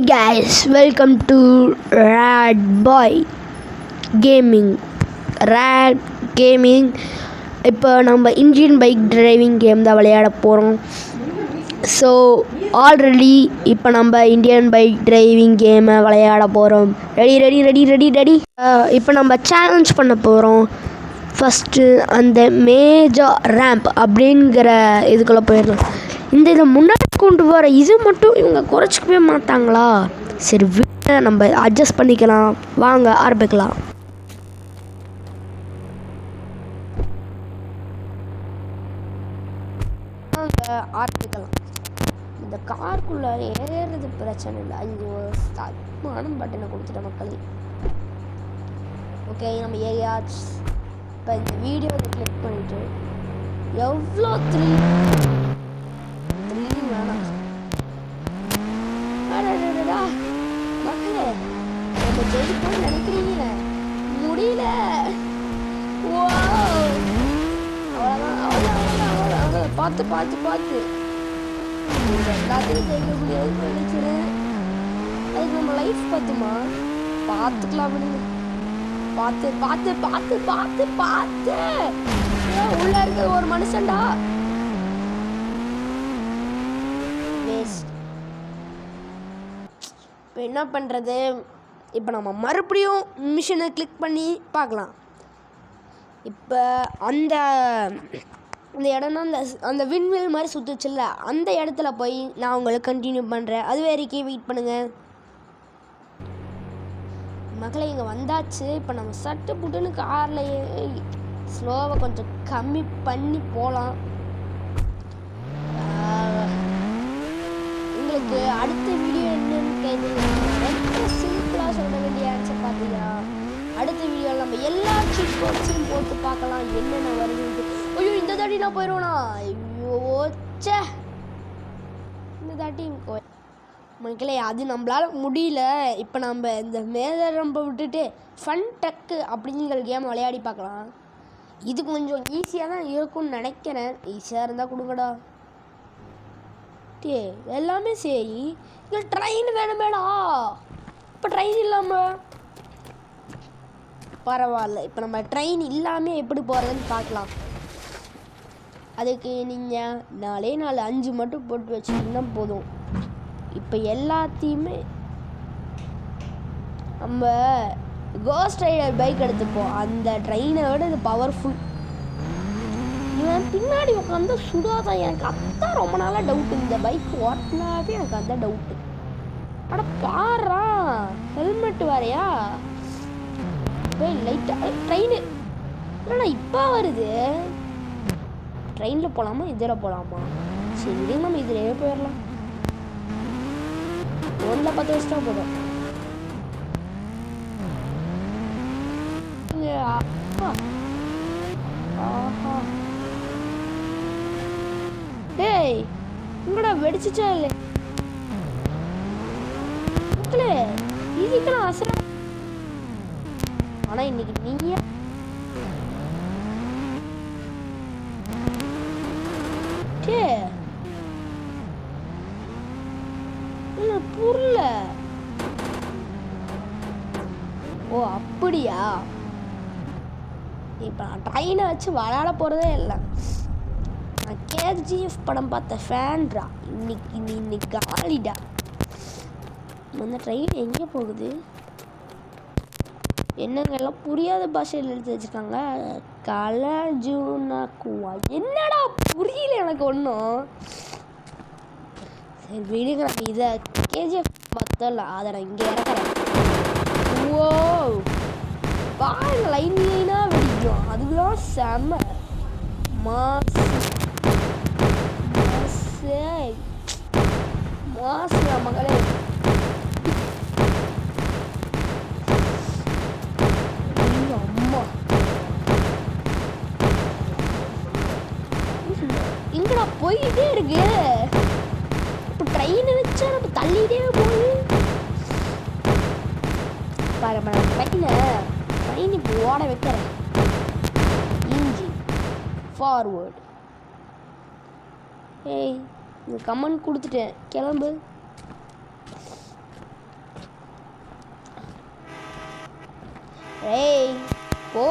guys, welcome to Rad Boy Gaming. Rad Gaming. இப்போ நம்ம Indian bike driving game தான் விளையாட போகிறோம். ஸோ ஆல்ரெடி இப்போ நம்ம இந்தியன் பைக் டிரைவிங் கேமை விளையாட போகிறோம். ரெடி. இப்போ நம்ம சேலஞ்ச் பண்ண போகிறோம். ஃபஸ்ட்டு அந்த மேஜர் ரேம்ப் அப்படிங்கிற இதுக்குள்ளே போயிடலாம். இதை முன்னாடி கொண்டு வர இது மட்டும் இவங்க குறைச்சிக்கவே மாட்டாங்களா? சரி வீட்டை நம்ம அட்ஜஸ்ட் பண்ணிக்கலாம். வாங்க ஆரம்பிக்கலாம். இந்த காருக்குள்ளே ஏறுறது பிரச்சனை இல்லை. அங்கே ஒரு பட்டனை கொடுத்துட்ட மக்களே. ஓகே, நம்ம ஏரியாச்சு. இப்போ இந்த வீடியோவை கிளிக் பண்ணிவிட்டு எவ்வளோ வேணாம் மக்களே, நம்ம ஜெயிப்போம்னு நினைக்கிறீங்க, முடியல. அவ்வளோதான். பார்த்து எல்லாத்தையும் ஜெயிக்க முடியாதுன்னு நினைக்கிறேன். அதுக்கு நம்ம லைஃப் பார்த்துக்கலாம் விடுங்க. பார்த்து உள்ள இருக்க ஒரு மனுஷன்டா வேஸ்ட். இப்போ என்ன பண்ணுறது? இப்போ நம்ம மறுபடியும் மிஷினை கிளிக் பண்ணி பார்க்கலாம். இப்போ அந்த இடம்னா அந்த விண்வெல் மாதிரி சுற்றுச்சுல்ல, அந்த இடத்துல போய் நான் உங்களுக்கு கண்டினியூ பண்ணுறேன். அது வரைக்கும் வெயிட் பண்ணுங்கள் மக்களை. இங்கே வந்தாச்சு. இப்போ நம்ம சட்டு புட்டுன்னு கார்லையே ஸ்லோவை கொஞ்சம் கம்மி பண்ணி போகலாம். உங்களுக்கு அடுத்த வீடியோ என்னன்னு கேட்டீங்கன்னா சிம்பிளாக சொல்ல வேண்டிய ஆன்சர் பார்த்தீங்கன்னா, அடுத்த வீடியோவில் நம்ம எல்லா சீட் கோட்ஸையும் போட்டு பார்க்கலாம் என்னென்ன வருது. ஐயோ, இந்த தாட்டி நான் போயிடுவேனா? ஐயோ சே, இந்த தாட்டி மக்களே அது நம்மளால் முடியல. இப்போ நம்ம இந்த மேஜர் ரம்பை விட்டுட்டு ஃபன் டக்கு அப்படிங்கிற கேம் விளையாடி பார்க்கலாம். இது கொஞ்சம் ஈஸியாக தான் இருக்கும்னு நினைக்கிறேன். ஈஸியாக இருந்தால் கொடுங்கடா. டே எல்லாமே சரி, இங்கே ட்ரெயின் வேணுமேடா. இப்போ ட்ரெயின் இல்லாமல் பரவாயில்ல. இப்போ நம்ம ட்ரெயின் இல்லாமல் எப்படி போகிறதுன்னு பார்க்கலாம். அதுக்கு நீங்கள் 4 மட்டும் போட்டு வச்சுக்கிட்டா போதும். இப்போ எல்லாத்தையுமே நம்ம கோஸ்ட் ரைடர் பைக் எடுத்துப்போம். அந்த ட்ரெயினை விட இது பவர்ஃபுல். இவன் பின்னாடி உட்காந்து சுடாதான். எனக்கு அதான் ரொம்ப நாளாக டவுட்டு. இந்த பைக் ஓட்டினாவே எனக்கு அந்த டவுட்டு. அட பாரா, ஹெல்மெட் வேறையா? போய் லைட்டாக ட்ரெயின் இல்லைண்ணா இப்போ வருது. ட்ரெயினில் போகலாமா இதில் போகலாமா? சரி நம்ம இதிலே போயிடலாம். 10 வச்சுட்டா போதும். ஆஹா டேய், உங்கடா வெடிச்சிச்சா இல்லை மக்களே? இதுக்கெல்லாம் அசர. ஆனால் இன்னைக்கு நீயா புரியல. ஓ அப்படியா? இப்போ நான் ட்ரெயினை வச்சு விளையாட போகிறதே இல்லை. நான் கேஜிஎஃப் படம் பார்த்த ஃபேன்ரா. இன்னைக்கு ஆளிடா. அந்த ட்ரெயின் எங்கே போகுது? என்னங்க எல்லாம் புரியாத பாஷையில் எடுத்து வச்சுருக்காங்க. கலஜுனாக்குவா என்னடா புரியல எனக்கு ஒன்றும். சரி விடுங்க, நம்ம இதை கேஜிஎஃப் பார்த்தல அதை நான் இங்கே இறக்குறேன். ஓ பாருங்க, லைனாக வெடிக்கும். அதுதான் செம்ம மாசு மகளே. அம்மா இங்கடா போயிட்டே இருக்கு. இப்போ ட்ரெயினை வச்சா நம்ம தள்ளிட்டே போகுது. பாருங்க, ட்ரெயின் இப்போ ஓட வைக்கிறேன். Engine forward. ஏய், கமெண்ட் கொடுத்துட்டேன், கிளம்பு. ஏய் ஓ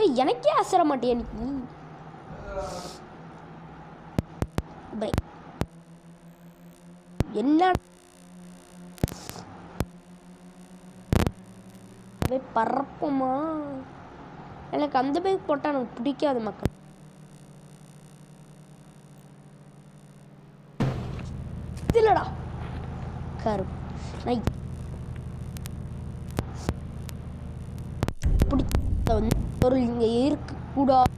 ஏய் எனக்கே அசர மாட்டியா நீ பை என்ன பறப்போமா எனக்கு அந்த பைக் போட்டால் எனக்கு பிடிக்காது மக்கள் இல்லடா கருப்பு நான் பிடிச்ச வந்து பொருள் இங்கே இருக்கக்கூடாது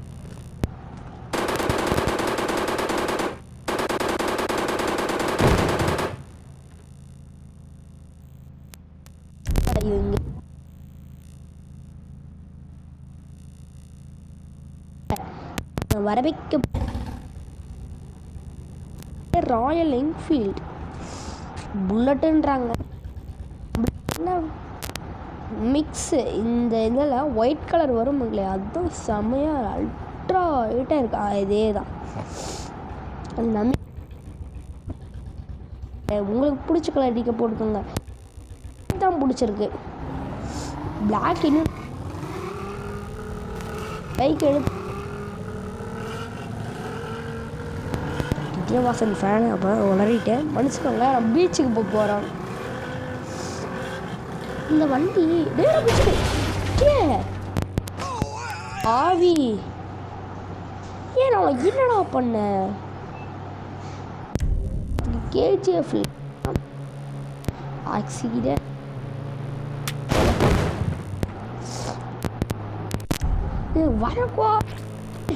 வர வைக்க ராயல் என்ஃபீல்டு புல்லட்டுன்றாங்க மிக்ஸு இந்த இதில் ஒயிட் கலர் வரும் இல்லையா அதுதான் செம்மையாக அல்ட்ரா ஹைட்டாக இருக்கு இதே தான் அது நம்பி உங்களுக்கு பிடிச்ச கலர் அடிக்க போட்டுக்கோங்க தான் பிடிச்சிருக்கு பிளாக் இன்னும் பைக் எடுத்து விஜயவாசன் ஃபேன் அப்போ உளறிட்டேன் மனுஷனுங்க நான் பீச்சுக்கு போக போகிறோம் இந்த வண்டி ஆவி ஏன் நான் என்னடா பண்ண கேஜிஎஃப் ஆக்சிடென்ட் வரக்கோ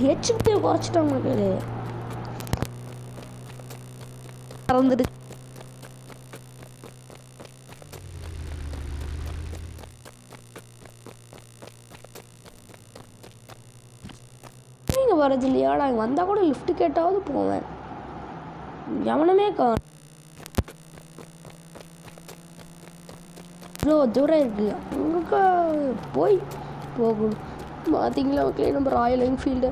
ஹெச்பி குறைச்சிட்டாங்க மறந்துடுச்சு நீங்கள் வரது இல்லையா நாங்கள் வந்தால் கூட லிஃப்ட் கேட்டாவது போவேன் எவனுமே இவ்வளோ தூரம் இருக்கு அங்கே போய் போகணும் பார்த்தீங்களா ஓகே நம்ம ராயல் என்ஃபீல்டு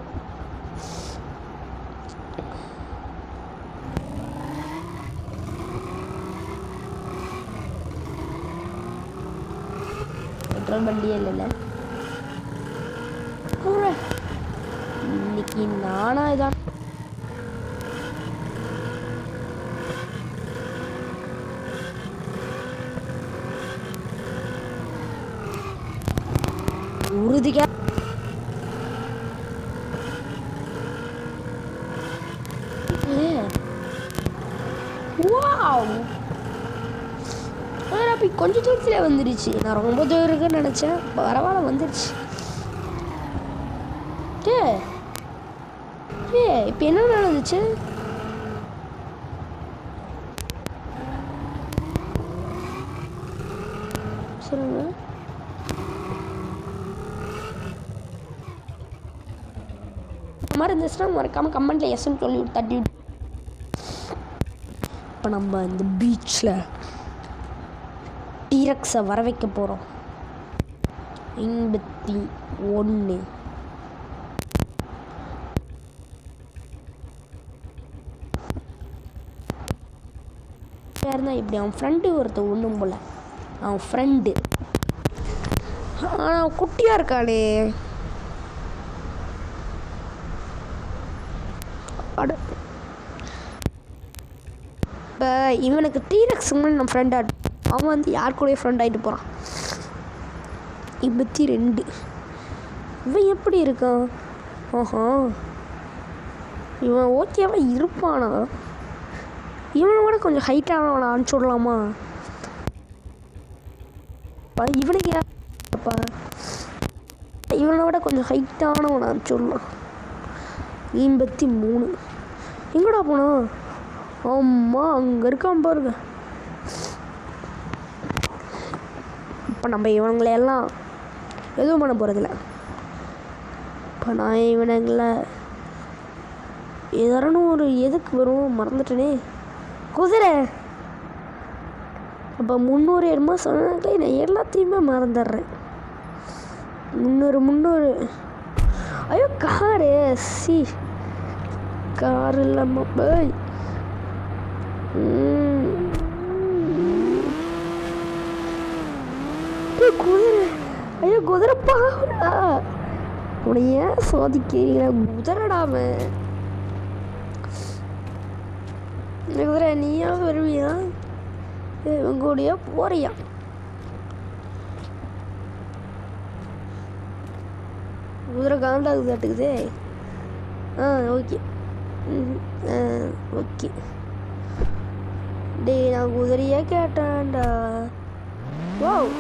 பெட்ரோல் வண்டியே இல்லைல்ல இன்னைக்கு நானா இதான் உறுதிக்க கொஞ்சம் தூரத்துல வந்துருச்சு நான் ரொம்ப தூரம் இருக்குன்னு நினைச்சேன் பரவாயில்ல வந்துருச்சு இப்ப என்ன நடந்துச்சு சொல்லுங்க இந்த மாதிரி இருந்துச்சுன்னா மறக்காம கமெண்ட்ல எஸ்ன்னு சொல்லி தட்டி இப்போ நம்ம இந்த பீச்சில் டீரக்ஸை வர வைக்க போகிறோம் 81 இருந்தால் இப்படி அவன் ஃப்ரெண்டு ஒருத்தர் ஒன்றும் போல அவன் ஃப்ரெண்டு ஆனால் குட்டியாக இருக்கானே இப்போ இவனுக்கு டீரக்ஸ் முன்னாடி நம்ம ஃப்ரெண்ட் அவன் வந்து யார் கூடயே ஃப்ரெண்ட் ஆகிட்டு போகிறான் 82 இவன் எப்படி இருக்கான் ஆஹா இவன் ஓகேவா இருப்பானா இவனை விட கொஞ்சம் ஹைட்டானவனை அனுப்பிச்சி விடலாமா இவனுக்கு யாருப்பா இவனை விட கொஞ்சம் ஹைட்டானவனை அனுப்பிச்சி விடலாம் 83 எங்கடா போனா அம்மா அங்கே இருக்கான் பாருங்க இப்போ நம்ம இவங்களையெல்லாம் எதுவும் பண்ண போகிறதில்ல இப்போ நான் இவனுங்களை ஏதாரனும் ஒரு எதுக்கு வரும் மறந்துட்டேனே குதிரை அப்போ 300 என்னமோ சொன்னாங்களே நான் எல்லாத்தையுமே மறந்துடுறேன் 300 ஐயோ காரு சி கார் இல்லாமல் போய் குதிரை. ஐயோ குதிரை பாவடா. உனைய சோதிக்கிறீங்க குதிரடாம. குதிரை நீயா வருவியா? உங்களுடைய போறியா? குதிரை காண்டாகுது காட்டுக்குதே. ஓகே. ஓகே டே, நான் குதிரையே கேட்டேன்டா. வாவ்,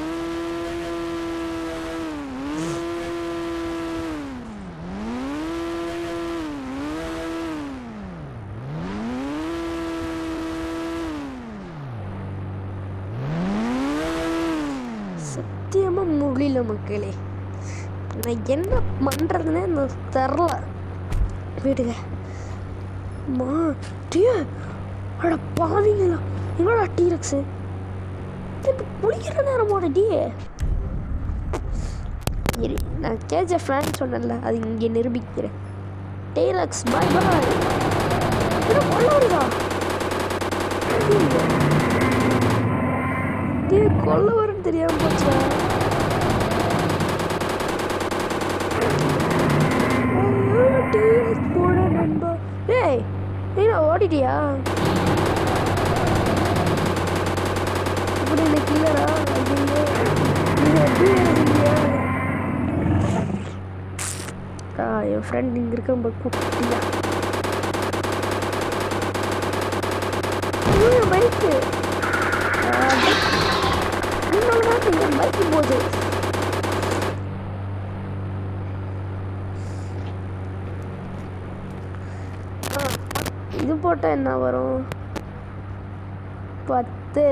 சத்தியமா முடியல மக்களே. நான் என்ன பண்றதுன்னே நான் தெரில. விடுங்க மா. அட பாவீங்களா, எங்களோட டீரக்ஸு இப்போ குளிக்கிற நேரமோட டீ. நான் கேஜ ஃபேன் சொன்னேன்ல, அது இங்கே நிரூபிக்கிறேன். டீரக்ஸ் பாய் பாய். கொள்ள வருதா? டீ கொள்ள வரும்னு தெரியாம போச்சா? போட நண்பா. டேய் நீனா ஓடிட்டியா? இப்படி எனக்கு இல்லைடா. என் ஃப்ரெண்ட் இங்கே இருக்க கூப்பிட்டியா? பைக்கு பைக்கு போகுது. இது போட்டால் என்ன வரும்? 10.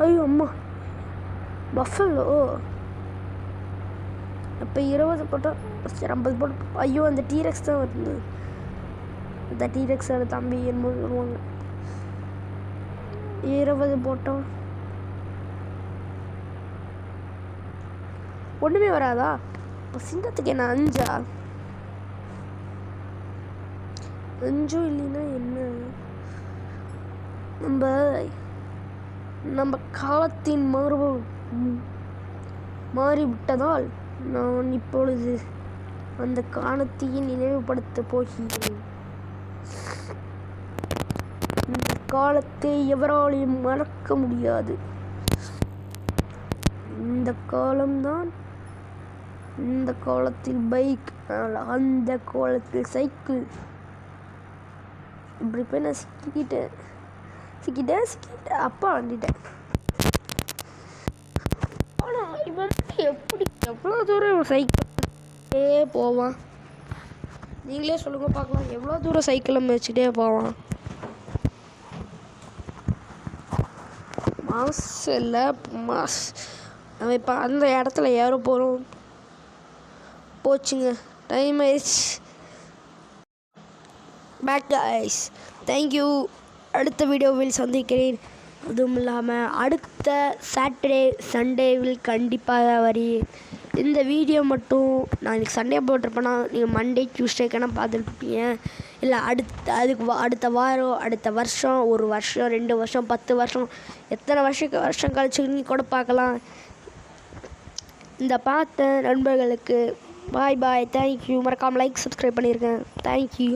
ஐயோ அம்மா, பஃபலோ. அப்போ 20 போட்டோம், 50 போட்டோம். ஐயோ அந்த டீரெக்ஸ் தான் வருது. அந்த டீரெக்ஸோட தம்பி என்னமோ சொல்லுவாங்க. 20 போட்டோம், ஒன்றுமே வராதா? இப்போ சிங்கத்துக்கு என்ன 5? 5 இல்லைன்னா என்ன? நம்ம காலத்தின் மாறிவிட்டதால் நான் இப்பொழுது அந்த காலத்தையே நினைவுபடுத்த போகிறேன். இந்த காலத்தை எவராலையும் மறக்க முடியாது. இந்த காலம்தான். இந்த காலத்தில் பைக், அந்த காலத்தில் சைக்கிள். இப்படி போய் நான் சிக்கிட்டேன். அப்பா வந்துட்டேன். ஆனால் இவன் எப்படி எவ்வளோ தூரம் சைக்கிளே போவான்? நீங்களே சொல்லுங்க பார்க்கலாம். எவ்வளோ தூரம் சைக்கிளை வச்சுட்டே போவான்? மாஸ் இல்லை மாஸ். நம்ம இப்போ அந்த இடத்துல ஏற போகிறோம். போச்சுங்க, டைம் ஆயிடுச்சு. Back guys, thank you. அடுத்த வீடியோவில் சந்திக்கிறேன். அதுவும் இல்லாமல் அடுத்த சாட்டர்டே சண்டேவில் கண்டிப்பாக வருகிறேன். இந்த வீடியோ மட்டும் நான் இன்றைக்கி சண்டே போட்டிருப்பேன்னா நீங்கள் மண்டே டியூஸ்டேக்கான பார்த்துருப்பீங்க. இல்லை அடுத்த வாரம், அடுத்த வருஷம், 1 வருஷம், 2 வருஷம், 10 வருஷம், எத்தனை வருஷம் கழிச்சு நீ கூட பார்க்கலாம். இந்த பார்த்த நண்பர்களுக்கு பாய் பாய். தேங்க்யூ. மறக்காமல் லைக் சப்ஸ்கிரைப் பண்ணியிருக்கேன். தேங்க்யூ.